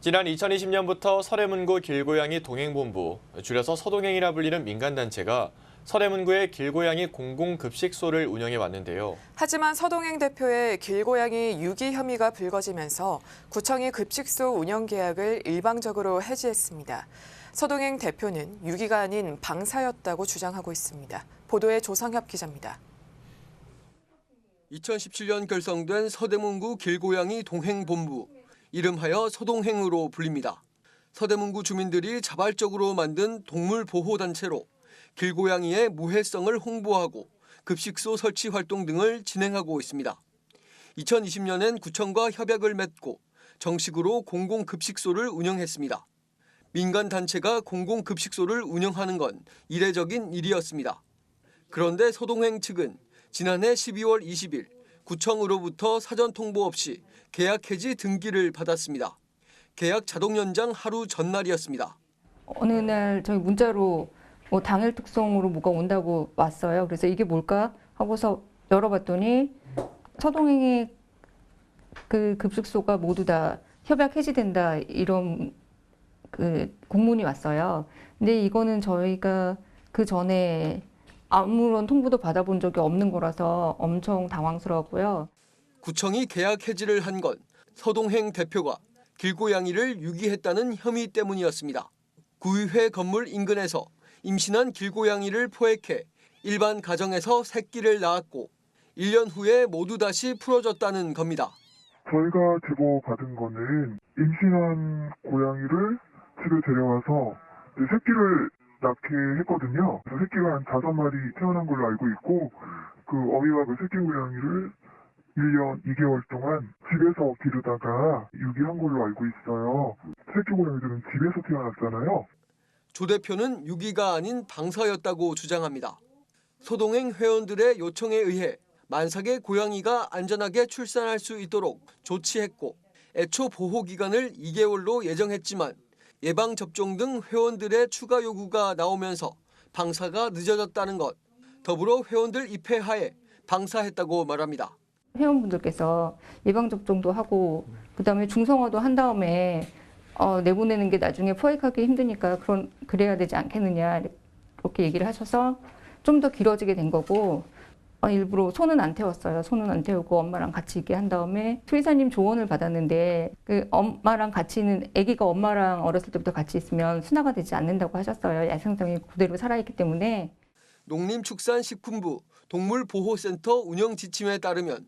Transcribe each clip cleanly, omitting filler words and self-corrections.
지난 2020년부터 서대문구 길고양이 동행본부, 줄여서 서동행이라 불리는 민간단체가 서대문구의 길고양이 공공급식소를 운영해 왔는데요. 하지만 서동행 대표의 길고양이 유기 혐의가 불거지면서 구청이 급식소 운영 계약을 일방적으로 해지했습니다. 서동행 대표는 유기가 아닌 방사였다고 주장하고 있습니다. 보도에 조상협 기자입니다. 2017년 결성된 서대문구 길고양이 동행본부, 이름하여 서동행으로 불립니다. 서대문구 주민들이 자발적으로 만든 동물보호단체로 길고양이의 무해성을 홍보하고 급식소 설치 활동 등을 진행하고 있습니다. 2020년엔 구청과 협약을 맺고 정식으로 공공급식소를 운영했습니다. 민간단체가 공공급식소를 운영하는 건 이례적인 일이었습니다. 그런데 서동행 측은 지난해 12월 20일 구청으로부터 사전 통보 없이 계약 해지 등기를 받았습니다. 계약 자동 연장 하루 전날이었습니다. 어느 날 저희 문자로 당일 특송으로 뭐가 온다고 왔어요. 그래서 이게 뭘까 하고서 열어봤더니 서동행의 그 급식소가 모두 다 협약 해지된다 이런 그 공문이 왔어요. 근데 이거는 저희가 그 전에 아무런 통보도 받아본 적이 없는 거라서 엄청 당황스러웠고요. 구청이 계약 해지를 한 건 서동행 대표가 길고양이를 유기했다는 혐의 때문이었습니다. 구의회 건물 인근에서 임신한 길고양이를 포획해 일반 가정에서 새끼를 낳았고 1년 후에 모두 다시 풀어졌다는 겁니다. 저희가 제보받은 거는 임신한 고양이를 집에 데려와서 새끼를 낳게 했거든요. 그래서 새끼가 한 5마리 태어난 걸로 알고 있고 그 어미가 그 새끼 고양이를 1년 2개월 동안 집에서 기르다가 유기한 걸로 알고 있어요. 새끼 고양이들은 집에서 태어났잖아요. 조 대표는 유기가 아닌 방사였다고 주장합니다. 서동행 회원들의 요청에 의해 만삭의 고양이가 안전하게 출산할 수 있도록 조치했고 애초 보호 기간을 2개월로 예정했지만 예방접종 등 회원들의 추가 요구가 나오면서 방사가 늦어졌다는 것, 더불어 회원들 입회하에 방사했다고 말합니다. 회원분들께서 예방접종도 하고 그다음에 중성화도 한 다음에 내보내는 게 나중에 포획하기 힘드니까 그래야 되지 않겠느냐 그렇게 얘기를 하셔서 좀 더 길어지게 된 거고 일부러 손은 안 태웠어요. 손은 안 태우고 엄마랑 같이 있게 한 다음에 수의사님 조언을 받았는데 그 엄마랑 같이 있는 아기가 엄마랑 어렸을 때부터 같이 있으면 순화가 되지 않는다고 하셨어요. 야생성이 그대로 살아있기 때문에. 농림축산식품부 동물보호센터 운영 지침에 따르면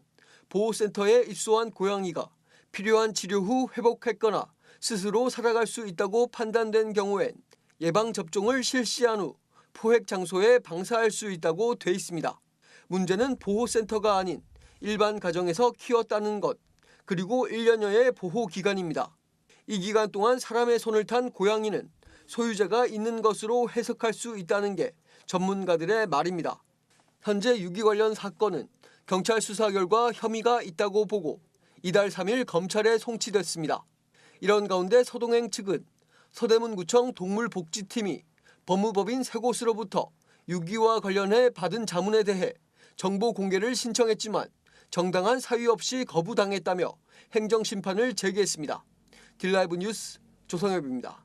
보호센터에 입소한 고양이가 필요한 치료 후 회복했거나 스스로 살아갈 수 있다고 판단된 경우엔 예방접종을 실시한 후 포획 장소에 방사할 수 있다고 돼 있습니다. 문제는 보호센터가 아닌 일반 가정에서 키웠다는 것, 그리고 1년여의 보호 기간입니다. 이 기간 동안 사람의 손을 탄 고양이는 소유자가 있는 것으로 해석할 수 있다는 게 전문가들의 말입니다. 현재 유기 관련 사건은 경찰 수사 결과 혐의가 있다고 보고 이달 3일 검찰에 송치됐습니다. 이런 가운데 서동행 측은 서대문구청 동물복지팀이 법무법인 3곳으로부터 유기와 관련해 받은 자문에 대해 정보 공개를 신청했지만 정당한 사유 없이 거부당했다며 행정심판을 제기했습니다. 딜라이브 뉴스 조성엽입니다.